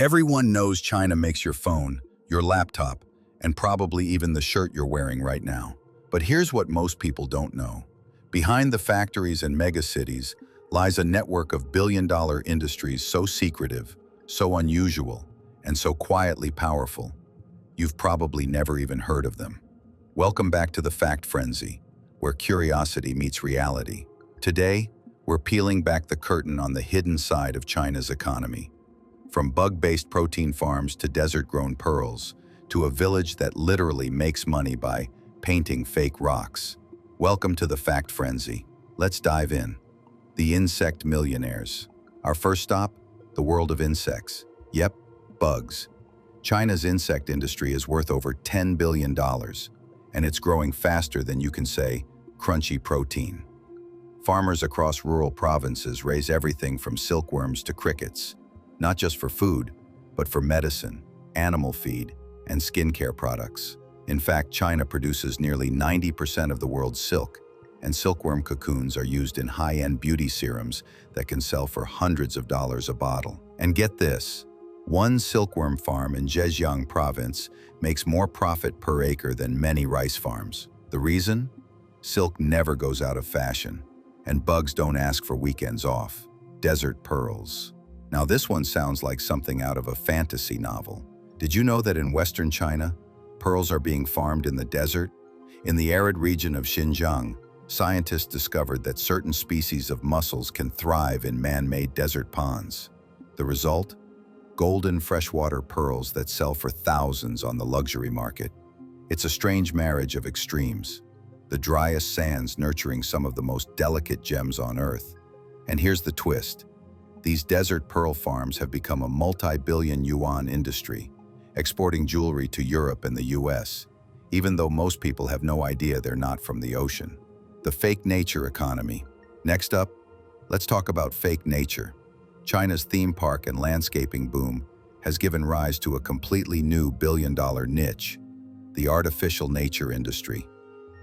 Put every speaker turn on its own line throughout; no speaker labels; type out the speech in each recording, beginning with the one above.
Everyone knows China makes your phone, your laptop, and probably even the shirt you're wearing right now. But here's what most people don't know. Behind the factories and megacities lies a network of billion-dollar industries so secretive, so unusual, and so quietly powerful. You've probably never even heard of them. Welcome back to the Fact Frenzy, where curiosity meets reality. Today, we're peeling back the curtain on the hidden side of China's economy. From bug-based protein farms to desert-grown pearls, to a village that literally makes money by painting fake rocks. Welcome to the Fact Frenzy. Let's dive in. The Insect Millionaires. Our first stop, the world of insects. Yep, bugs. China's insect industry is worth over $10 billion, and it's growing faster than you can say, crunchy protein. Farmers across rural provinces raise everything from silkworms to crickets, not just for food, but for medicine, animal feed, and skincare products. In fact, China produces nearly 90% of the world's silk, and silkworm cocoons are used in high-end beauty serums that can sell for hundreds of dollars a bottle. And get this, one silkworm farm in Zhejiang province makes more profit per acre than many rice farms. The reason? Silk never goes out of fashion, and bugs don't ask for weekends off. Desert pearls. Now this one sounds like something out of a fantasy novel. Did you know that in Western China, pearls are being farmed in the desert? In the arid region of Xinjiang, scientists discovered that certain species of mussels can thrive in man-made desert ponds. The result? Golden freshwater pearls that sell for thousands on the luxury market. It's a strange marriage of extremes. The driest sands nurturing some of the most delicate gems on Earth. And here's the twist. These desert pearl farms have become a multi-billion yuan industry, exporting jewelry to Europe and the US, even though most people have no idea they're not from the ocean. The fake nature economy. Next up, let's talk about fake nature. China's theme park and landscaping boom has given rise to a completely new billion-dollar niche, the artificial nature industry.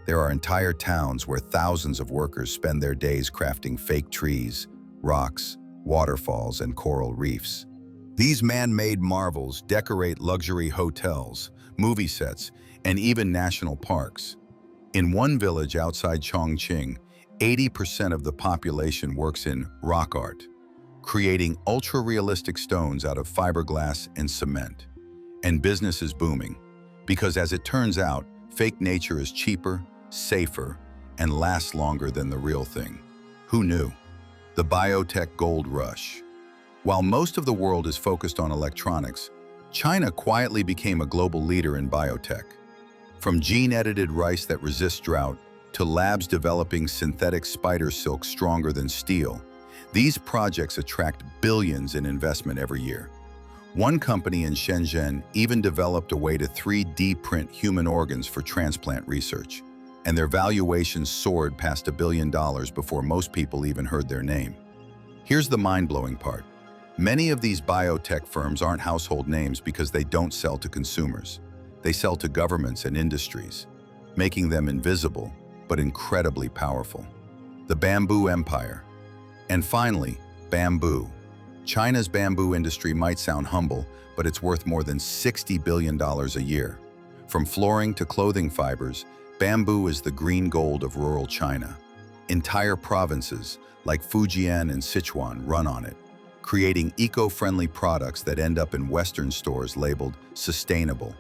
There are entire towns where thousands of workers spend their days crafting fake trees, rocks, waterfalls, and coral reefs. These man-made marvels decorate luxury hotels, movie sets, and even national parks. In one village outside Chongqing, 80% of the population works in rock art, creating ultra-realistic stones out of fiberglass and cement. And business is booming, because as it turns out, fake nature is cheaper, safer, and lasts longer than the real thing. Who knew? The Biotech Goldrush. While most of the world is focused on electronics, China quietly became a global leader in biotech. From gene-edited rice that resists drought to labs developing synthetic spider silk stronger than steel, these projects attract billions in investment every year. One company in Shenzhen even developed a way to 3D print human organs for transplant research, and their valuations soared past $1 billion before most people even heard their name. Here's the mind-blowing part. Many of these biotech firms aren't household names because they don't sell to consumers. They sell to governments and industries, making them invisible but incredibly powerful. The bamboo empire. And finally, bamboo. China's bamboo industry might sound humble, but it's worth more than $60 billion a year. From flooring to clothing fibers, bamboo is the green gold of rural China. Entire provinces, like Fujian and Sichuan, run on it, creating eco-friendly products that end up in Western stores labeled sustainable.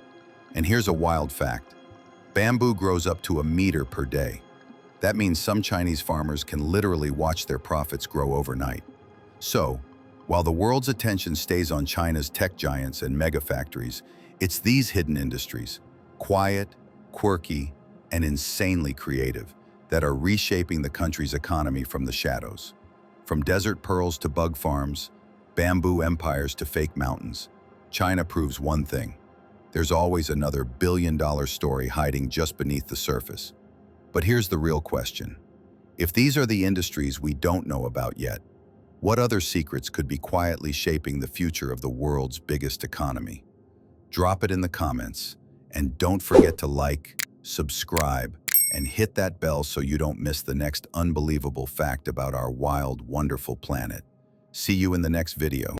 And here's a wild fact. Bamboo grows up to 1 meter per day. That means some Chinese farmers can literally watch their profits grow overnight. So, while the world's attention stays on China's tech giants and mega factories, it's these hidden industries, quiet, quirky, and insanely creative, that are reshaping the country's economy from the shadows. From desert pearls to bug farms, bamboo empires to fake mountains, China proves one thing. There's always another billion-dollar story hiding just beneath the surface. But here's the real question. If these are the industries we don't know about yet, what other secrets could be quietly shaping the future of the world's biggest economy? Drop it in the comments, and don't forget to like, subscribe, and hit that bell so you don't miss the next unbelievable fact about our wild, wonderful planet. See you in the next video.